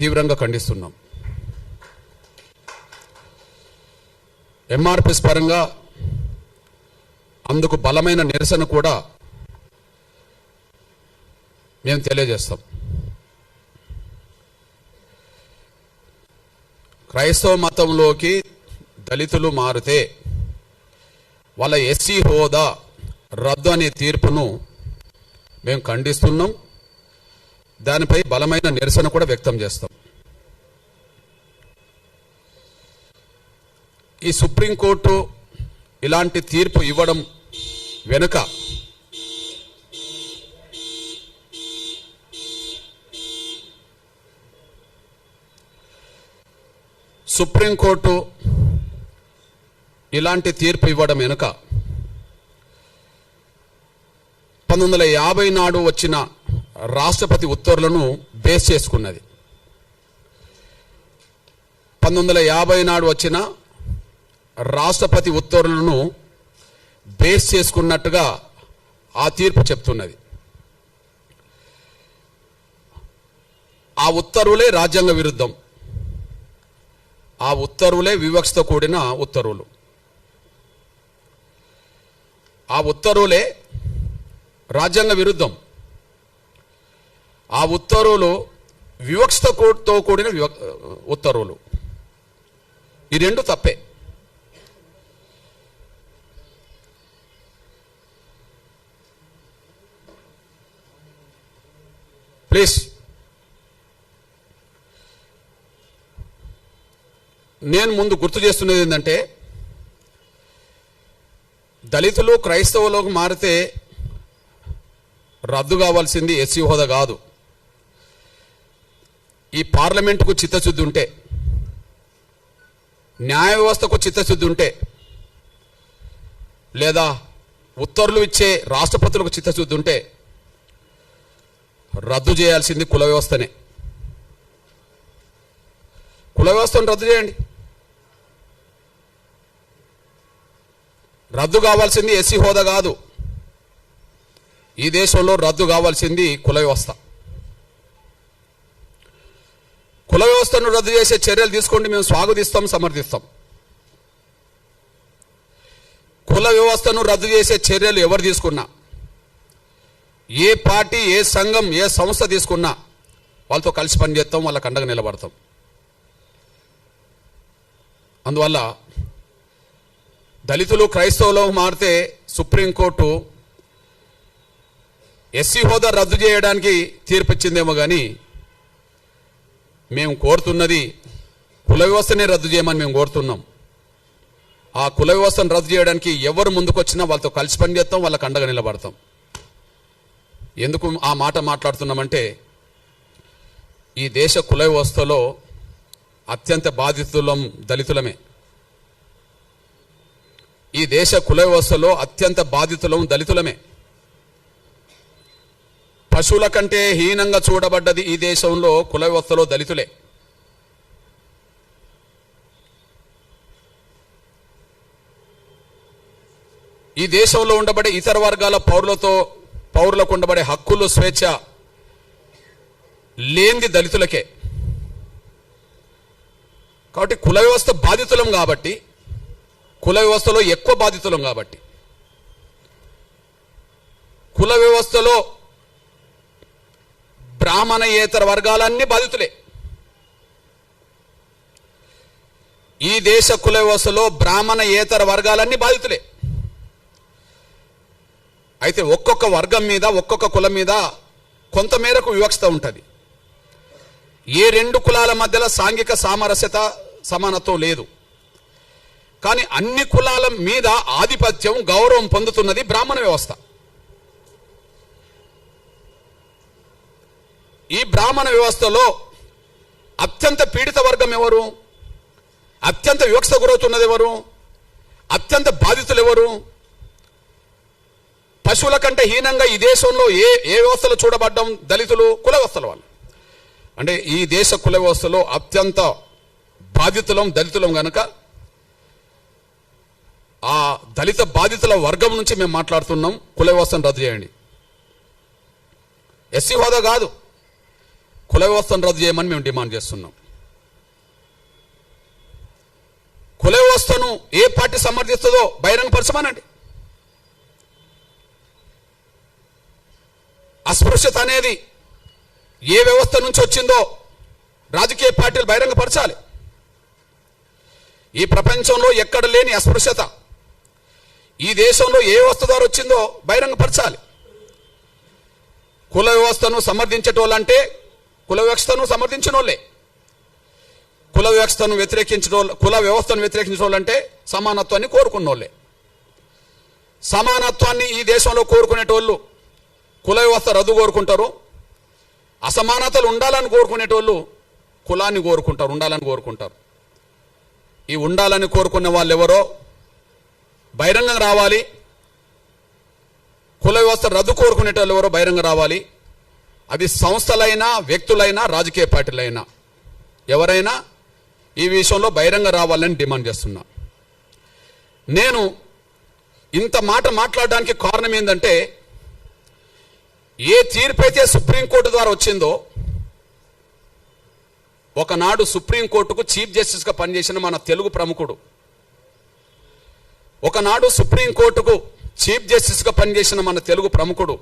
తీవ్రంగా ఖండిస్తున్నాం. ఎంఆర్పిఎస్ పరంగా అందుకు బలమైన నిరసన కూడా మేము తెలియజేస్తాం. క్రైస్తవ మతంలోకి దళితులు మారితే వాళ్ళ ఎస్సీ హోదా రద్దు అనే తీర్పును మేము ఖండిస్తున్నాం. దానిపై బలమైన నిరసన కూడా వ్యక్తం చేస్తాం. ఈ సుప్రీంకోర్టు ఇలాంటి తీర్పు ఇవ్వడం వెనుక సుప్రీంకోర్టు ఇలాంటి తీర్పు ఇవ్వడం వెనుక 1950 నాడు వచ్చిన రాష్ట్రపతి ఉత్తర్వులను బేస్ చేసుకున్నది. 1950 నాడు వచ్చిన రాష్ట్రపతి ఉత్తర్వులను బేస్ చేసుకున్నట్టుగా ఆ తీర్పు చెప్తున్నది. ఆ ఉత్తర్వులే రాజ్యాంగ విరుద్ధం. ఆ ఉత్తర్వులే వివక్షతో కూడిన ఉత్తర్వులు. ఆ ఉత్తర్వులే రాజ్యాంగ విరుద్ధం. ఆ ఉత్తర్వులు వివక్షతో కూడిన ఉత్తర్వులు. ఈ రెండు తప్పే. ప్లీజ్, నేను ముందు గుర్తు చేస్తున్నది ఏంటంటే, దళితులు క్రైస్తవులకు మారితే రద్దు కావాల్సింది ఎస్సీ హోదా కాదు. ఈ పార్లమెంటుకు చిత్తశుద్ధి ఉంటే, న్యాయ వ్యవస్థకు చిత్తశుద్ధి ఉంటే, లేదా ఉత్తర్వులు ఇచ్చే రాష్ట్రపతులకు చిత్తశుద్ధి ఉంటే రద్దు చేయాల్సింది కుల వ్యవస్థనే. కుల వ్యవస్థను రద్దు చేయండి. రద్దు కావాల్సింది ఎస్సీ హోదా కాదు. ఈ దేశంలో రద్దు కావాల్సింది కుల వ్యవస్థ. కుల వ్యవస్థను రద్దు చేసే చర్యలు తీసుకోండి, మేము స్వాగతిస్తాం, సమర్థిస్తాం. కుల వ్యవస్థను రద్దు చేసే చర్యలు ఎవరు తీసుకున్నా, ఏ పార్టీ, ఏ సంఘం, ఏ సంస్థ తీసుకున్నా వాళ్ళతో కలిసి పనిచేస్తాం, వాళ్ళకి అండగా నిలబడతాం. అందువల్ల దళితులు క్రైస్తవులు మారితే సుప్రీంకోర్టు ఎస్సీ హోదా రద్దు చేయడానికి తీర్పిచ్చిందేమో కానీ మేము కోరుతున్నది కుల వ్యవస్థనే రద్దు చేయమని మేము కోరుతున్నాం. ఆ కుల వ్యవస్థను రద్దు చేయడానికి ఎవరు ముందుకొచ్చినా వాళ్ళతో కలిసి పనిచేస్తాం, వాళ్ళకి అండగా నిలబడతాం. ఎందుకు ఆ మాట మాట్లాడుతున్నామంటే, ఈ దేశ కుల వ్యవస్థలో అత్యంత బాధితులం దళితులమే. ఈ దేశ కుల వ్యవస్థలో అత్యంత బాధితులం దళితులమే. పశువుల కంటే హీనంగా చూడబడ్డది ఈ దేశంలో కుల వ్యవస్థలో దళితులే. ఈ దేశంలో ఉండబడే ఇతర వర్గాల పౌరులకు ఉండబడే హక్కులు, స్వేచ్ఛ లేనిది దళితులకే. కాబట్టి కుల వ్యవస్థ బాధితులం కాబట్టి, కుల వ్యవస్థలో ఎక్కువ బాధితులం కాబట్టి, కుల వ్యవస్థలో బ్రాహ్మణేతర వర్గాలన్నీ బాధితులే. ఈ దేశ కుల వ్యవస్థలో బ్రాహ్మణేతర వర్గాలన్నీ బాధితులే. అయితే ఒక్కొక్క వర్గం మీద, ఒక్కొక్క కులం మీద కొంత మేరకు వివక్షత ఉంటుంది. ఏ రెండు కులాల మధ్యలో సాంఘిక సామరస్యత, సమానత్వం లేదు. కానీ అన్ని కులాల మీద ఆధిపత్యం, గౌరవం పొందుతున్నది బ్రాహ్మణ వ్యవస్థ. ఈ బ్రాహ్మణ వ్యవస్థలో అత్యంత పీడిత వర్గం ఎవరు? అత్యంత వివక్షత గురవుతున్నది ఎవరు? అత్యంత బాధితులు ఎవరు? పశువుల కంటే హీనంగా ఈ దేశంలో ఏ వ్యవస్థలో చూడబడ్డం దళితులు, కుల వ్యవస్థల వాళ్ళు. అంటే ఈ దేశ కుల వ్యవస్థలో అత్యంత బాధితులం దళితులం గనక ఆ దళిత బాధితుల వర్గం నుంచి మేము మాట్లాడుతున్నాం. కుల వ్యవస్థను రద్దు చేయండి. ఎస్సీ హోదా కాదు, కుల వ్యవస్థను రద్దు చేయమని మేము డిమాండ్ చేస్తున్నాం. కుల వ్యవస్థను ఏ పార్టీ సమర్థిస్తుందో బహిరంగపరచమనండి. అస్పృశ్యత అనేది ఏ వ్యవస్థ నుంచి వచ్చిందో రాజకీయ పార్టీలు బహిరంగపరచాలి. ఈ ప్రపంచంలో ఎక్కడ లేని అస్పృశ్యత ఈ దేశంలో ఏ వ్యవస్థ ద్వారా వచ్చిందో బహిరంగపరచాలి. కుల వ్యవస్థను సమర్థించేటోళ్ళంటే కుల వ్యవస్థను సమర్థించిన వాళ్ళే, కుల వ్యవస్థను వ్యతిరేకించిన వాళ్ళంటే సమానత్వాన్ని కోరుకున్న వాళ్ళే. సమానత్వాన్ని ఈ దేశంలో కోరుకునేటోళ్ళు కుల వ్యవస్థ రద్దు కోరుకుంటారు. అసమానతలు ఉండాలని కోరుకునేటోళ్ళు కులాన్ని కోరుకుంటారు, ఉండాలని కోరుకుంటారు. ఈ ఉండాలని కోరుకునే వాళ్ళు ఎవరో బహిరంగం రావాలి. కుల వ్యవస్థ రద్దు కోరుకునేటోళ్ళు ఎవరో బహిరంగం రావాలి. అది సంస్థలైనా వ్యక్తులైనా రాజకీయ పార్టీలైనా ఎవరైనా ఈ విషయంలో బహిరంగ రావాలని డిమాండ్ చేస్తున్నా. నేను ఇంత మాట మాట్లాడడానికి కారణం ఏంటంటే, ఏ తీర్పు అయితే సుప్రీంకోర్టు ద్వారా వచ్చిందో, ఒకనాడు సుప్రీంకోర్టుకు చీఫ్ జస్టిస్గా పనిచేసిన మన తెలుగు ప్రముఖుడు, ఒకనాడు సుప్రీంకోర్టుకు చీఫ్ జస్టిస్గా పనిచేసిన మన తెలుగు ప్రముఖుడు